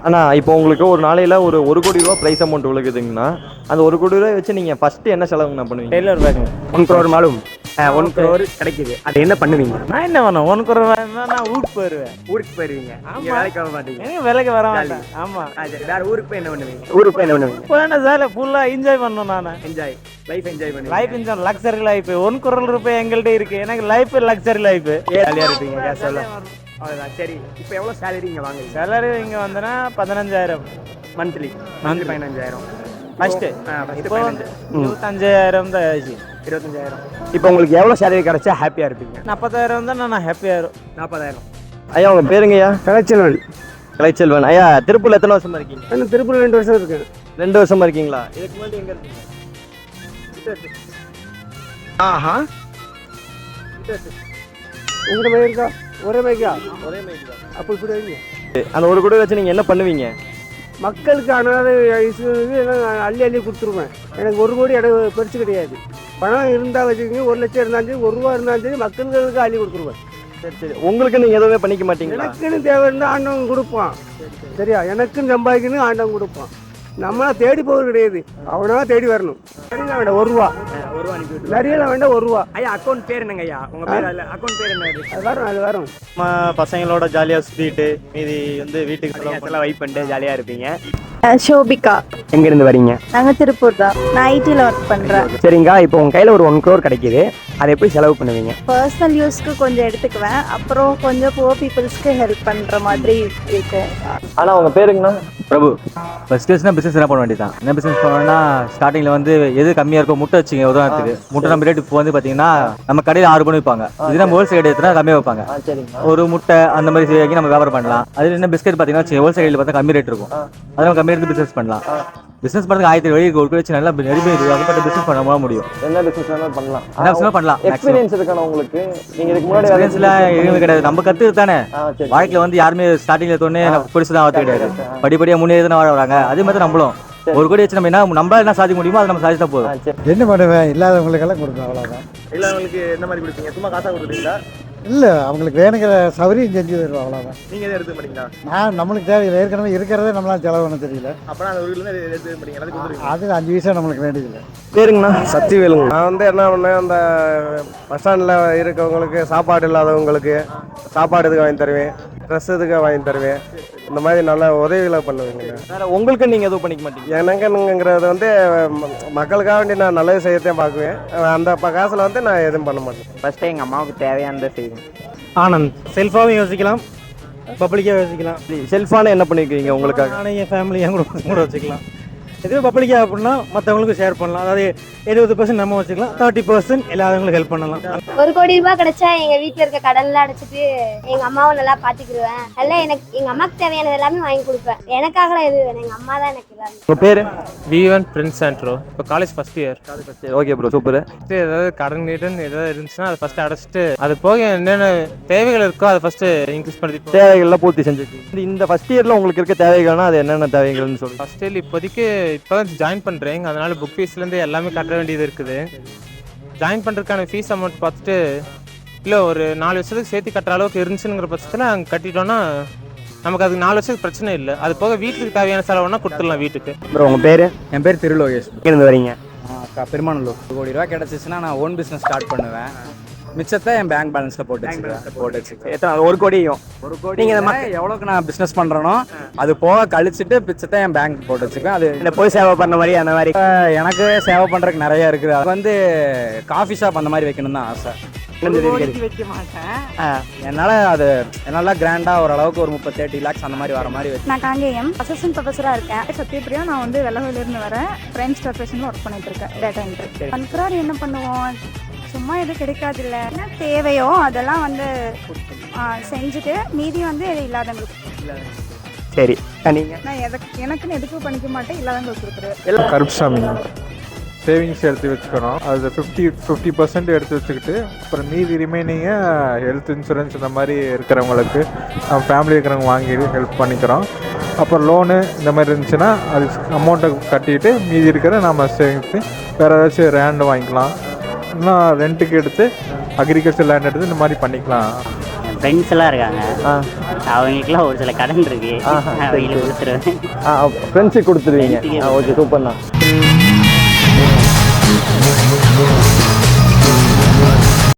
அண்ணா இப்போ உங்களுக்கு ஒரு நாளையில் ஒரு 1 கோடி ரூபா ப்ரைஸ் அமௌண்ட் விழுகுதுங்கன்னா அந்த 1 கோடி ரூபாய் வச்சு நீங்கள் ஃபஸ்ட்டு என்ன செலவுங்கண்ணா பண்ணுவீங்க? டெய்லர் பேக்குங்க 1 crore மாலும் 1 crore கிடைக்குது. அது என்ன பண்ணுவீங்க? நான் என்ன பண்ணேன் 1 crore நான் ஊருக்கு போயிடுவேன். ஊருக்கு போயிருவீங்க. ஆமா. வேலைக்கு வர மாட்டீங்க. எனக்கு வேலைக்கு வர மாட்டேன். ஆமாம். சரி, வேற ஊருக்கு போய் என்ன பண்ணுவீங்க? ஊருக்கு போய் என்ன பண்ணுவீங்க? இப்போ என்ன சார் ஃபுல்லாக என்ஜாய் பண்ணணும். நான் என்ஜாய் லைஃப் என்ஜாய் பண்ணுவீங்க. Life enjoy luxury life 1 crore ரூபாய் எங்கள்கிட்ட இருக்கு. எனக்கு லைஃப் லக்ஸரி லைஃப். ஜாலியாக இருப்பீங்க கேஷ் அவ்வளோதான். சரி, இப்போ எவ்வளோ சேலரி இங்கே வாங்குறீங்க? சேலரி இங்கே வந்தனா 15,000 மந்த்லி 15,000 ஃபஸ்ட்டு. இப்போ வந்து 25,000 தான் ஆச்சு. 25,000. இப்போ உங்களுக்கு எவ்வளோ சேலரி கிடைச்சா ஹாப்பியாக இருப்பீங்க? 40,000 தான் நான் ஹாப்பியாக இருக்கும். 40,000. ஐயா உங்கள் பேருங்கய்யா? கலைச்செல்வன். கலைச்செல்வன். ஐயா திருப்பூரில் எத்தனை வருஷமா இருக்கீங்க? நான் திருப்பூர் 2 வருஷம் இருக்கேன். 2 வருஷமா இருக்கீங்களா? இதுக்கு முன்னாடி எங்கே இருக்கீங்க? ஆஹா, உங்கள்கிட்ட மைக் இருக்கா? ஒரே மைக்கா? ஒரே மைக்கு தான். அப்போ இப்படி வைங்க. அந்த 1 கோடி வச்சு நீங்கள் என்ன பண்ணுவீங்க? மக்களுக்கு அனாதை இசுக்கு எல்லாம் அள்ளி அள்ளி கொடுத்துருவேன். எனக்கு 1 கோடி எனக்கு பெருசு கிடையாது. பணம் இருந்தால் வச்சுக்கோங்க, 1 லட்சம் இருந்தாலும் சரி, 1 ரூபா இருந்தாலும் சரி, மக்களுக்கு அள்ளி கொடுத்துருவேன். சரி சரி. உங்களுக்கு நீங்கள் எதுவுமே பண்ணிக்க மாட்டீங்களா? எனக்குன்னு தேவை இருந்தால் ஆண்டவன் கொடுப்பான். சரியா? எனக்குன்னு சம்பாதிக்கணும், ஆண்டவன் கொடுப்பான். நம்மளா தேடி போகிறது கிடையாது, அவனா தேடி வரணும். சரிங்களா? வேண்டாம் 1 ரூபா. 1 ரூபா அனுப்பி நிறையலாம் வேண்டாம் 1 ரூபா. ஐயா அக்கௌண்ட் பேர் என்னங்க ஐயா? உங்கள் பேர் இல்லை, அக்கௌண்ட் பேர் என்ன? அது வரும், அது வரும். நம்ம பசங்களோட ஜாலியாக சுற்றிட்டு மீதி வந்து வீட்டுக்கு எல்லாம் வைப் பண்ணிட்டு ஜாலியாக இருப்பீங்க. ஷோபிகா. எங்கேருந்து வரீங்க? நாங்கள் திருப்பூர் தான். நான் ஐடியில் ஒர்க் பண்ணுறேன். சரிங்க, இப்போ உங்கள் கையில் ஒரு 1 crore கிடைக்குது. அதை எப்படி செலவு பண்ணுவீங்க? பர்சனல் யூஸ்க்கு கொஞ்சம் எடுத்துக்குவேன், அப்புறம் கொஞ்சம் புவர் பீப்புள்ஸ்க்கு ஹெல்ப் பண்ணுற மாதிரி இருக்கும். ஆனால் உங்கள் பேருங்கண்ணா? பிரபு. ஃபர்ஸ்ட் பிஸ்னஸ் என்ன பண்ண வேண்டியதான். என்ன பிஸ்னஸ் பண்ணோம்னா ஸ்டார்டிங்கில் வந்து எது கம்மியாக இருக்கும் முட்டை வச்சுங்க. உதாரணத்துக்கு முட்டை நம்ம ரேட் இப்போ வந்து பார்த்தீங்கன்னா நம்ம கடையில் 6 பண்ணி வைப்பாங்க. இது நம்ம ஹோல்சேல் கடை எடுத்துனா கம்மியாக வைப்பாங்க. ஒரு முட்டை அந்த மாதிரி வாங்கி நம்ம வியாபாரம் பண்ணலாம். அது என்ன பிஸ்கெட் பார்த்தீங்கன்னா ஹோல்சேல் கடையில் பார்த்தா கம்மி ரேட் இருக்கும். அதை நம்ம கம்மி ரேட்டு பிஸ்னஸ் பண்ணலாம். பிசினஸ் பண்ணுறதுக்கு 1000 வழி ஒரு வச்சு நல்லா நெருங்கி அதுபட்ட பிசினஸ் பண்ண முடியும். என்ன பிசினஸ் வேணாலும் பண்ணலாம். என்ன பிசினஸ் பண்ணலாம். எக்ஸ்பீரியன்ஸ் இருக்கான உங்களுக்கு? நீங்க இதுக்கு முன்னாடி எக்ஸ்பீரியன்ஸ்ல எதுவும் கிடையாது. நம்ம கத்துக்கு தானே வாழ்க்கையில வந்து யாருமே ஸ்டார்டிங்ல தோணே பெருசு தான் வார்த்தை கிடையாது. படிப்படியாக முன்னேறி தான் வாழ வராங்க. அதே மாதிரி நம்மளும் 1 கோடி வச்சு நம்மளால என்ன சாதிக்க முடியுமோ அதை நம்ம சாதிச்சா போதும். என்ன பண்ணுவேன்? இல்லாதவங்களுக்கெல்லாம் கொடுப்பேன், அவ்வளோதான். இல்லாதவங்களுக்கு என்ன மாதிரி கொடுப்பீங்க? சும்மா காசா கொடுப்பீங்களா? இல்லை, அவங்களுக்கு வேணுங்கிற சௌகரியம் செஞ்சு தருவோம், அவ்வளோதான். நீங்கள் எதை எடுத்து மாட்டீங்களா? நம்மளுக்கு தேவையில்லை, ஏற்கனவே இருக்கிறதே நம்மளால செலவு பண்ண தெரியல. அப்புறம் அந்த ஊர்ல இருந்து எடுத்து மாட்டீங்க? அது 5 பைசா நம்மளுக்கு வேண்டியதில்லை. பேருங்கண்ணா? சக்திவேலுங்க. நான் வந்து என்ன பண்ணேன், அந்த பஸ் ஸ்டாண்டில் இருக்கவங்களுக்கு, சாப்பாடு இல்லாதவங்களுக்கு சாப்பாடு இதுக்கு வாங்கி தருவேன், ட்ரெஸ் இதுக்கு வாங்கி தருவேன். இந்த மாதிரி நல்ல உதவிகளை பண்ணுவேங்க. வேற உங்களுக்கு நீங்கள் எதுவும் பண்ணிக்க மாட்டீங்க? எனக்குங்கிறது வந்து மக்களுக்காக வேண்டி நான் நல்லது செய்யத்தான் பார்க்குவேன். அந்த காசில் வந்து நான் எதுவும் பண்ண மாட்டேன். ஃபஸ்ட்டு எங்கள் அம்மாவுக்கு தேவையானதை செய்வேன். ஆனந்த். செல்ஃபாகவும் யோசிக்கலாம், பப்ளிக்காக யோசிக்கலாம். செல்ஃபான என்ன பண்ணிருக்கீங்க உங்களுக்காக? நானும் என் ஃபேமிலி என் கூட வச்சுக்கலாம். இதுவே பப்ளிக்காக அப்படின்னா மற்றவங்களுக்கு ஷேர் பண்ணலாம். அதாவது 70% நம்ம வச்சுக்கலாம், 30% எல்லாருங்களுக்கும் ஹெல்ப் பண்ணலாம். 1 கோடி ரூபாய் கிடைச்சா எங்க வீட்டுல இருக்க கடன்லாம் அடைச்சிட்டு எங்க அம்மாவை நல்லா பாத்துக்கிடுவேன். நல்லா எனக்கு எங்க அம்மாக்கு தேவையானது எல்லாமே வாங்கி கொடுப்பேன். எனக்காக எது வேணும், எங்க அம்மா தான் எனக்கு எல்லாமே. உங்கள் பேர்? V1 Prince Andro. இப்போ college first year. Okay bro, super. ஏதாவது கடன் ஏதாவது இருந்துச்சுன்னா அதை ஃபர்ஸ்ட் அடைச்சிட்டு அது போக என்னென்ன தேவைகள் இருக்கோ அதை ஃபர்ஸ்ட் இன்க்ரீஸ் பண்ணிட்டு தேவைகள்லாம் பூர்த்தி செஞ்சுருக்கீங்க. இந்த ஃபர்ஸ்ட் இயரில் உங்களுக்கு இருக்க தேவைகள்னா அது என்னென்ன தேவைகள்னு சொல்லி? ஃபர்ஸ்ட் இயர் இப்போதைக்கு இப்போ தான் ஜாயின் பண்ணுறேன். அதனால புக் ஃபீஸ்லேருந்து எல்லாமே கட்ட வேண்டியது இருக்குது. ஜாயின் பண்ணுறதுக்கான ஃபீஸ் அமௌண்ட் பார்த்துட்டு இல்லை ஒரு 4 வருஷத்துக்கு சேர்த்து கட்டுற அளவுக்கு இருந்துச்சுங்கிற பட்சத்தில் அங்கே கட்டிட்டோன்னா நமக்கு அதுக்கு 4 வருஷத்துக்கு பிரச்சனை இல்லை. அது போக வீட்டுக்கு தேவையான செலவுனா கொடுத்துடலாம் வீட்டுக்கு. அப்புறம் உங்கள் பேர்? என் பேர் திருலோகேஷ். எங்கேருந்து வரீங்க? பெருமாநல்லூர். 1 கோடி ரூபா கிடைச்சிச்சுன்னா நான் ஓன் பிஸ்னஸ் ஸ்டார்ட் பண்ணுவேன். மிச்சத்தை என் பேங்க் பேலன்ஸில் போட்டு வச்சுக்கிறேன். எத்தனை? 1 கோடியும்? 1 கோடி நீங்கள் எவ்வளோக்கு நான் பிஸ்னஸ் பண்ணுறேனோ அது போக கழிச்சிட்டு மிச்சத்தை என் பேங்க் போட்டு வச்சுக்குவேன். அது இந்த போய் சேவை பண்ண மாதிரி அந்த மாதிரி எனக்கு சேவை பண்ணுறதுக்கு நிறைய இருக்குது. அது வந்து காஃபி ஷாப் அந்த மாதிரி வைக்கணும்னு தான் ஆசை. வைக்க மாட்டேன். என்னால் அது என்னால் கிராண்டாக ஓரளவுக்கு ஒரு 30-30 லேக்ஸ் அந்த மாதிரி வர மாதிரி வச்சு. நான் காங்கேயம் அசிஸ்டன்ட் ப்ரொஃபஸராக இருக்கேன். சத்யபிரியா. நான் வந்து வெள்ளவெளியிலிருந்து வரேன். ஃப்ரெண்ட்ஸ் ப்ரொஃபஷனில் ஒர்க் பண்ணிட்டு இருக்கேன், டேட்டா என்ட்ரி. 1 crore என்ன பண்ணுவோம்? சும்மா எதுவும் கிடைக்காது. இல்லை என்ன தேவையோ அதெல்லாம் வந்து செஞ்சுட்டு மீதி வந்து எது இல்லாதவங்களுக்கு. சரி, நீங்கள்? நான் எனக்குன்னு எதுக்கும் பண்ணிக்க மாட்டேன், இல்லாதவங்களுக்கு கொடுத்துருவேன். எல்லாம் கருப்சாமி. சேவிங்ஸ் எடுத்து வச்சுக்கிறோம். அது 50% எடுத்து வச்சுக்கிட்டு அப்புறம் மீதி ரிமைனிங்கை ஹெல்த் இன்சூரன்ஸ் இந்த மாதிரி இருக்கிறவங்களுக்கு நம்ம ஃபேமிலி இருக்கிறவங்க வாங்கி ஹெல்ப் பண்ணிக்கிறோம். அப்புறம் லோனு இந்த மாதிரி இருந்துச்சுன்னா அது அமௌண்ட்டை கட்டிட்டு மீதி இருக்கிற நம்ம சேர்த்து வேறு ஏதாச்சும் லேண்டு வாங்கிக்கலாம். இன்னும் ரெண்ட்டுக்கு எடுத்து அக்ரிகல்ச்சர் லேண்ட் எடுத்து இந்த மாதிரி பண்ணிக்கலாம். ஃப்ரெண்ட்ஸ் எல்லாம் இருக்காங்க, ஆ அவங்களுக்குலாம் ஒரு சில கடன் இருக்கு, ஆஹா, சரி, அவங்களுக்கு சரி. கொடுத்துருவேன். ஃப்ரெண்ட்ஸுக்கு கொடுத்துருவீங்க. Friends-க்கே ஓகே, சூப்பர்ண்ணா.